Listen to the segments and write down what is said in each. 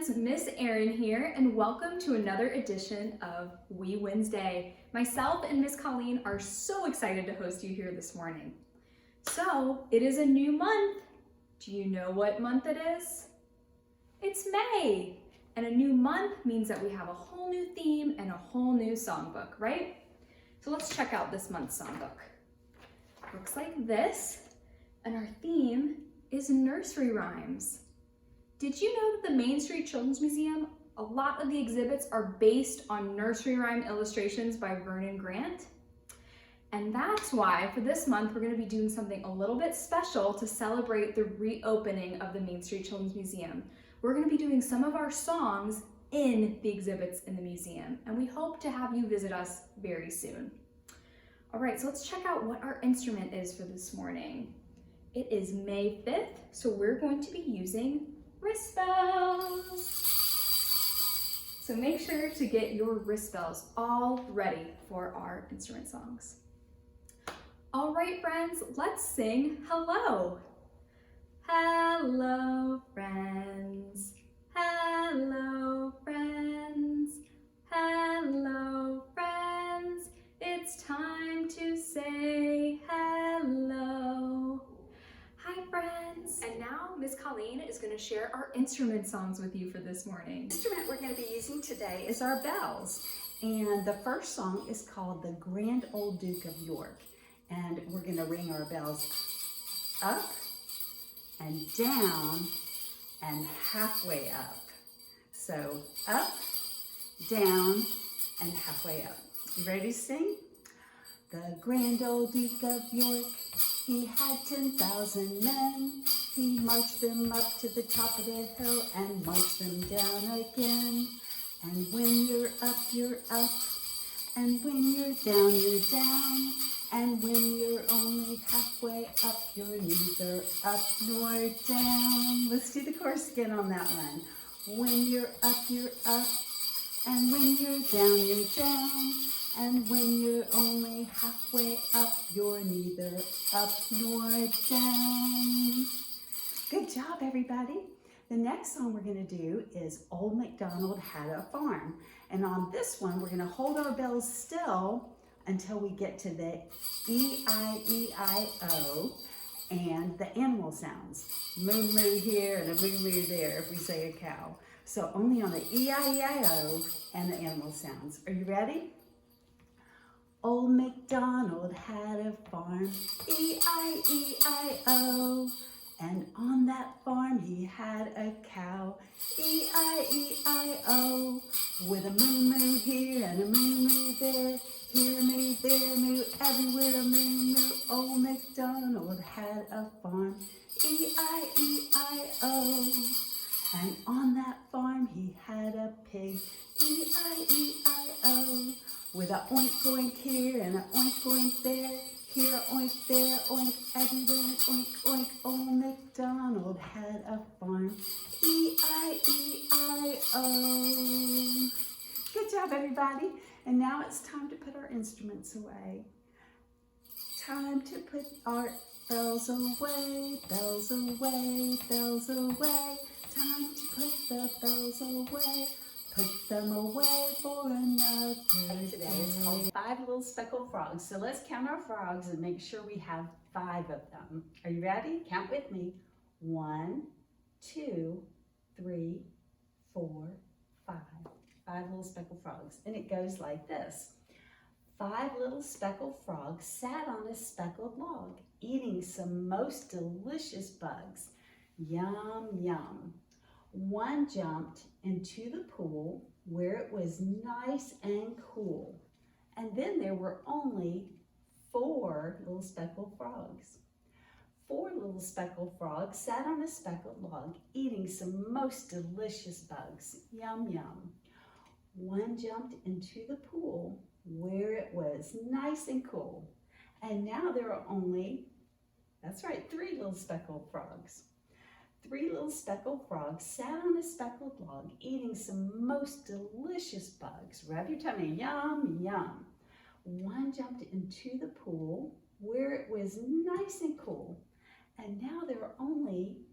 friends, Miss Erin here, and welcome to another edition of Wee Wednesday. Myself and Miss Colleen are so excited to host you here this morning. So, it is a new month. Do you know what month it is? It's May, and a new month means that we have a whole new theme and a whole new songbook, right? So let's check out this month's songbook. Looks like this, and our theme is nursery rhymes. Did you know that the Main Street Children's Museum, a lot of the exhibits are based on nursery rhyme illustrations by Vernon Grant? And that's why for this month, we're gonna be doing something a little bit special to celebrate the reopening of the Main Street Children's Museum. We're gonna be doing some of our songs in the exhibits in the museum, and we hope to have you visit us very soon. All right, so let's check out what our instrument is for this morning. It is May 5th, so we're going to be using wrist bells. So make sure to get your wrist bells all ready for our instrument songs. All right, friends, let's sing hello. Hello, friends. Hello, friends. Hello, friends. It's time to say hello. Hi, friends. And now Miss Colleen is going to share our instrument songs with you for this morning. The instrument we're going to be using today is our bells. And the first song is called The Grand Old Duke of York. And we're going to ring our bells up and down and halfway up. So up, down, and halfway up. You ready to sing? The grand old Duke of York, he had 10,000 men. He marched them up to the top of the hill and marched them down again. And when you're up, you're up. And when you're down, you're down. And when you're only halfway up, you're neither up nor down. Let's do the chorus again on that one. When you're up, you're up. And when you're down, you're down. And when you're only halfway up, you're neither up nor down. Good job, everybody. The next song we're going to do is Old MacDonald Had a Farm. And on this one, we're going to hold our bells still until we get to the E-I-E-I-O and the animal sounds. Moo moo here and a moo moo there if we say a cow. So only on the E-I-E-I-O and the animal sounds. Are you ready? Old MacDonald had a farm, E-I-E-I-O. And on that farm he had a cow, E-I-E-I-O. With a moo moo here and a moo moo there, here moo, there moo, everywhere moo moo. Old MacDonald had a farm, E-I-E-I-O. And on that farm he had a pig, E-I-E-I-O. With a oink oink here and a oink oink there, here oink, there oink, everywhere oink oink. Old MacDonald had a farm, E-I-E-I-O. Good job, everybody. And now it's time to put our instruments away. Time to put our bells away, bells away, bells away. Time to put the bells away. Put them away for another day. Today is called 5 Little Speckled Frogs. So let's count our frogs and make sure we have 5 of them. Are you ready? Count with me. 1, 2, 3, 4, 5. 5 little speckled frogs. And it goes like this. 5 little speckled frogs sat on a speckled log, eating some most delicious bugs. Yum, yum. One jumped into the pool where it was nice and cool. And then there were only 4 little speckled frogs. 4 little speckled frogs sat on a speckled log, eating some most delicious bugs. Yum, yum. One jumped into the pool where it was nice and cool. And now there are only, that's right, 3 little speckled frogs. 3 little speckled frogs sat on a speckled log, eating some most delicious bugs. Rub your tummy, yum, yum. One jumped into the pool where it was nice and cool. And now there are only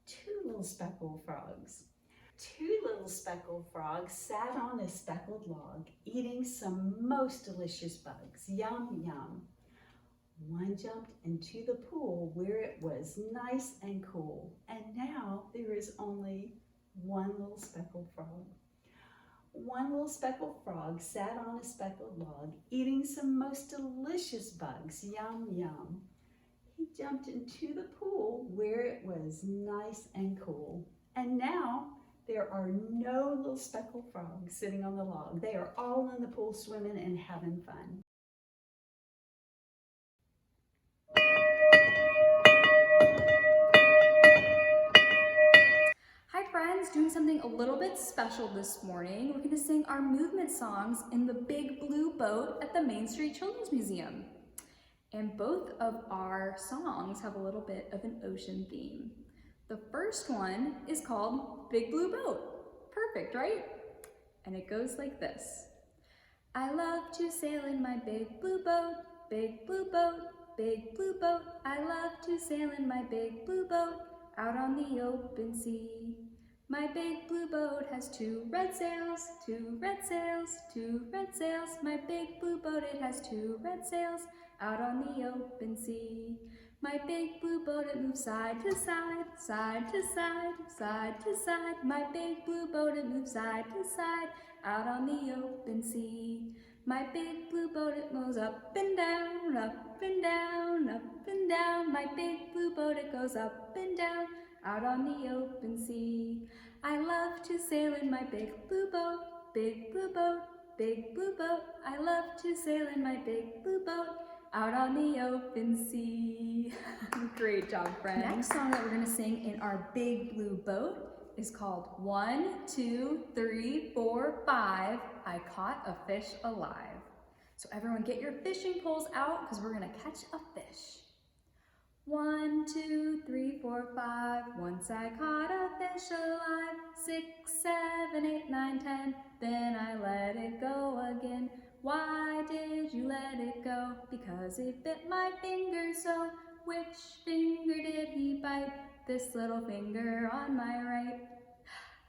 2 little speckled frogs. Two little speckled frogs sat on a speckled log, eating some most delicious bugs. Yum, yum. One jumped into the pool where it was nice and cool, and now there is only one little speckled frog. One little speckled frog sat on a speckled log, eating some most delicious bugs. Yum, yum. He jumped into the pool where it was nice and cool, and now there are no little speckled frogs sitting on the log. They are all in the pool swimming and having fun. Hi friends, doing something a little bit special this morning. We're going to sing our movement songs in the Big Blue Boat at the Main Street Children's Museum. And both of our songs have a little bit of an ocean theme. The first one is called Big Blue Boat. Perfect, right? And it goes like this. I love to sail in my big blue boat, big blue boat, big blue boat. I love to sail in my big blue boat, out on the open sea. My big blue boat has two red sails, two red sails, two red sails. My big blue boat, it has two red sails, out on the open sea. My big blue boat, it moves side to side, side to side, side to side. My big blue boat, it moves side to side, out on the open sea. My big blue boat, it moves up and down, up and down, up and down. My big blue boat, it goes up and down, out on the open sea. I love to sail in my big blue boat, big blue boat, big blue boat. I love to sail in my big blue boat, out on the open sea. Great job, friends. Next song that we're gonna sing in our Big Blue Boat is called 1, 2, 3, 4, 5, I Caught a Fish Alive. So everyone get your fishing poles out because we're gonna catch a fish. 1, 2, 3, 4, 5, once I caught a fish alive. 6, 7, 8, 9, 10, then I let it go again. Why did you let it go? Because it bit my finger so. Which finger did he bite? This little finger on my right.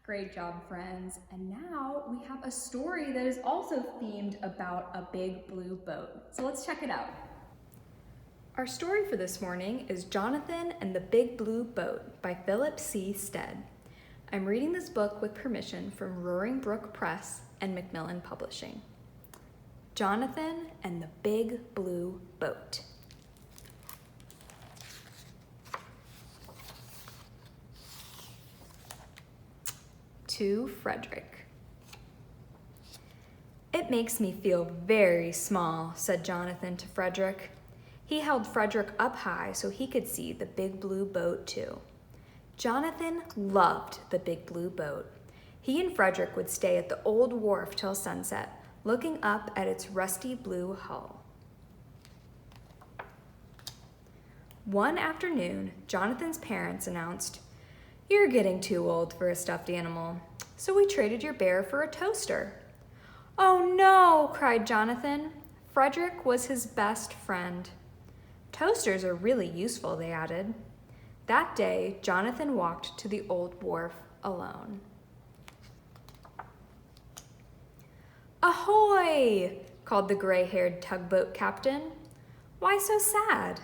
Great job, friends. And now we have a story that is also themed about a big blue boat. So let's check it out. Our story for this morning is Jonathan and the Big Blue Boat by Philip C. Stead. I'm reading this book with permission from Roaring Brook Press and Macmillan Publishing. Jonathan and the Big Blue Boat. To Frederick. It makes me feel very small, said Jonathan to Frederick. He held Frederick up high so he could see the Big Blue Boat too. Jonathan loved the Big Blue Boat. He and Frederick would stay at the old wharf till sunset, looking up at its rusty blue hull. One afternoon, Jonathan's parents announced, "You're getting too old for a stuffed animal, so we traded your bear for a toaster." "Oh no," cried Jonathan. Frederick was his best friend. "Toasters are really useful," they added. That day, Jonathan walked to the old wharf alone. "Ahoy!" called the gray-haired tugboat captain. "Why so sad?"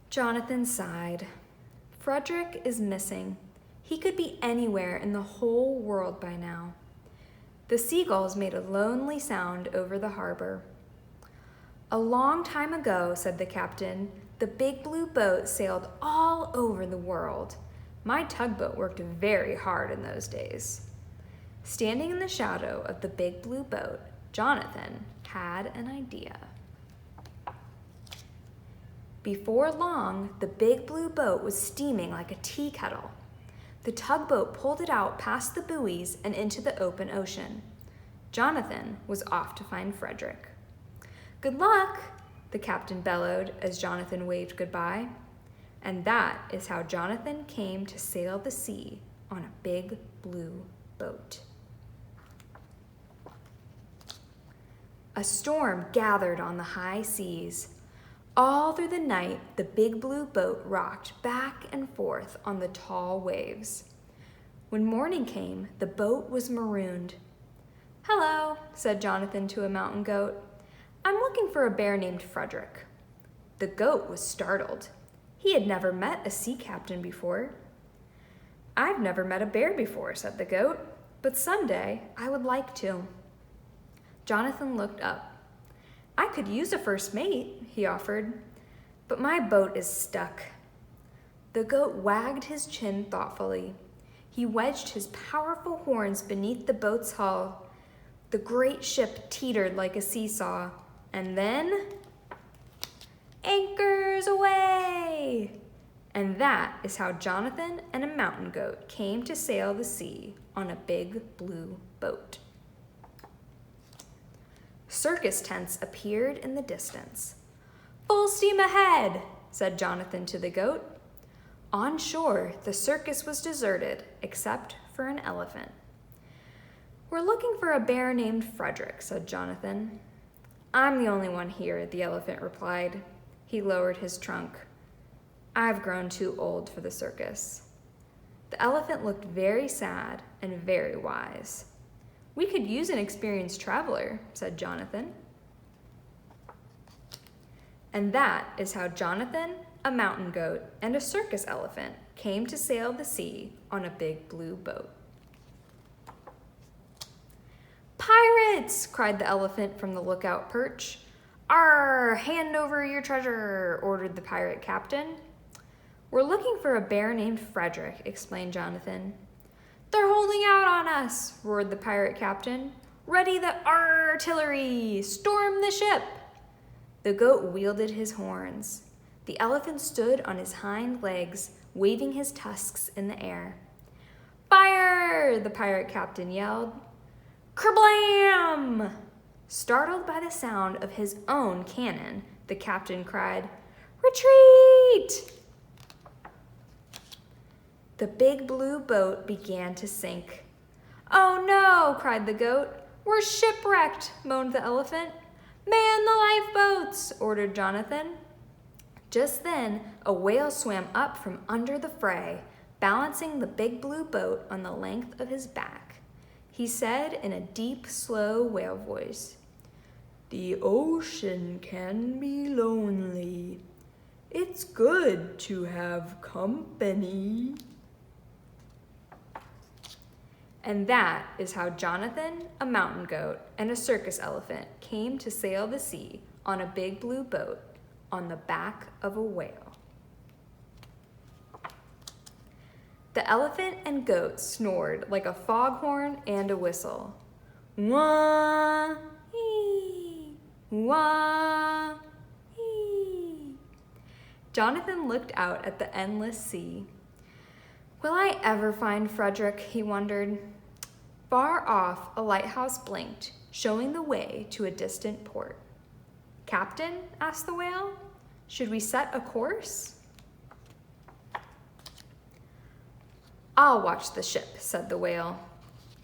Jonathan sighed. Frederick is missing. He could be anywhere in the whole world by now. The seagulls made a lonely sound over the harbor. "A long time ago," said the captain, "the Big Blue Boat sailed all over the world. My tugboat worked very hard in those days." Standing in the shadow of the Big Blue Boat, Jonathan had an idea. Before long, the Big Blue Boat was steaming like a tea kettle. The tugboat pulled it out past the buoys and into the open ocean. Jonathan was off to find Frederick. "Good luck," the captain bellowed as Jonathan waved goodbye. And that is how Jonathan came to sail the sea on a big blue boat. A storm gathered on the high seas. All through the night, the Big Blue Boat rocked back and forth on the tall waves. When morning came, the boat was marooned. "Hello," said Jonathan to a mountain goat. "I'm looking for a bear named Frederick." The goat was startled. He had never met a sea captain before. "I've never met a bear before," said the goat, "but someday I would like to." Jonathan looked up. "I could use a first mate," he offered, "but my boat is stuck." The goat wagged his chin thoughtfully. He wedged his powerful horns beneath the boat's hull. The great ship teetered like a seesaw, and then, anchors away! And that is how Jonathan and a mountain goat came to sail the sea on a big blue boat. Circus tents appeared in the distance. "Full steam ahead," said Jonathan to the goat. On shore, the circus was deserted except for an elephant. "We're looking for a bear named Frederick," said Jonathan. "I'm the only one here," the elephant replied. He lowered his trunk. "I've grown too old for the circus." The elephant looked very sad and very wise. "We could use an experienced traveler," said Jonathan. And that is how Jonathan, a mountain goat, and a circus elephant came to sail the sea on a big blue boat. "Pirates!" cried the elephant from the lookout perch. "Arr! Hand over your treasure!" ordered the pirate captain. "We're looking for a bear named Frederick," explained Jonathan. "They're holding out on us!" roared the pirate captain. "Ready the artillery! Storm the ship!" The goat wielded his horns. The elephant stood on his hind legs, waving his tusks in the air. "Fire!" the pirate captain yelled. Kerblam! Startled by the sound of his own cannon, the captain cried, "Retreat!" The big blue boat began to sink. "Oh no!" cried the goat. "We're shipwrecked!" moaned the elephant. "Man the lifeboats!" ordered Jonathan. Just then, a whale swam up from under the fray, balancing the big blue boat on the length of his back. He said in a deep, slow whale voice, "The ocean can be lonely. It's good to have company." And that is how Jonathan, a mountain goat, and a circus elephant came to sail the sea on a big blue boat on the back of a whale. The elephant and goat snored like a foghorn and a whistle. Wah, hee, wah, hee. Jonathan looked out at the endless sea. Will I ever find Frederick? He wondered. Far off, a lighthouse blinked, showing the way to a distant port. "Captain?" asked the whale. "Should we set a course?" "I'll watch the ship," said the whale.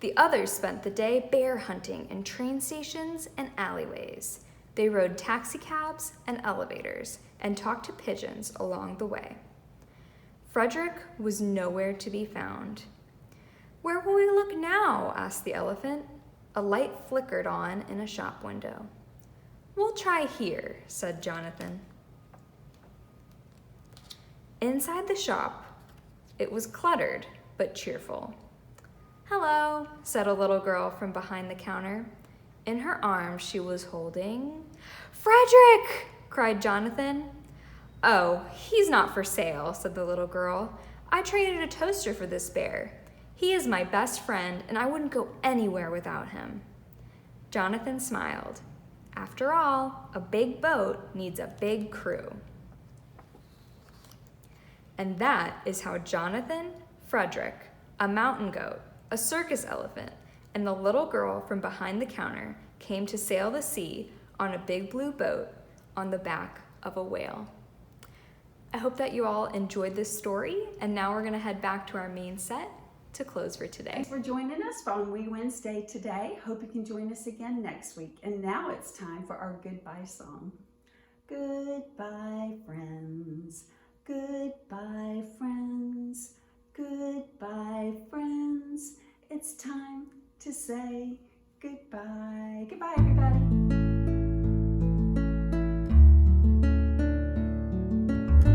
The others spent the day bear hunting in train stations and alleyways. They rode taxicabs and elevators and talked to pigeons along the way. Frederick was nowhere to be found. "Where will we look now?" asked the elephant. A light flickered on in a shop window. "We'll try here," said Jonathan. Inside the shop, it was cluttered but cheerful. "Hello," said a little girl from behind the counter. In her arms, she was holding... "Frederick!" cried Jonathan. "Oh, he's not for sale," said the little girl. "I traded a toaster for this bear. He is my best friend, and I wouldn't go anywhere without him." Jonathan smiled. After all, a big boat needs a big crew. And that is how Jonathan, Frederick, a mountain goat, a circus elephant, and the little girl from behind the counter came to sail the sea on a big blue boat on the back of a whale. I hope that you all enjoyed this story, and now we're going to head back to our main set to close for today. Thanks for joining us on Wee Wednesday today. Hope you can join us again next week. And now it's time for our goodbye song. Goodbye, friends. Goodbye, friends. Goodbye, friends. it's time to say goodbye. Goodbye, everybody.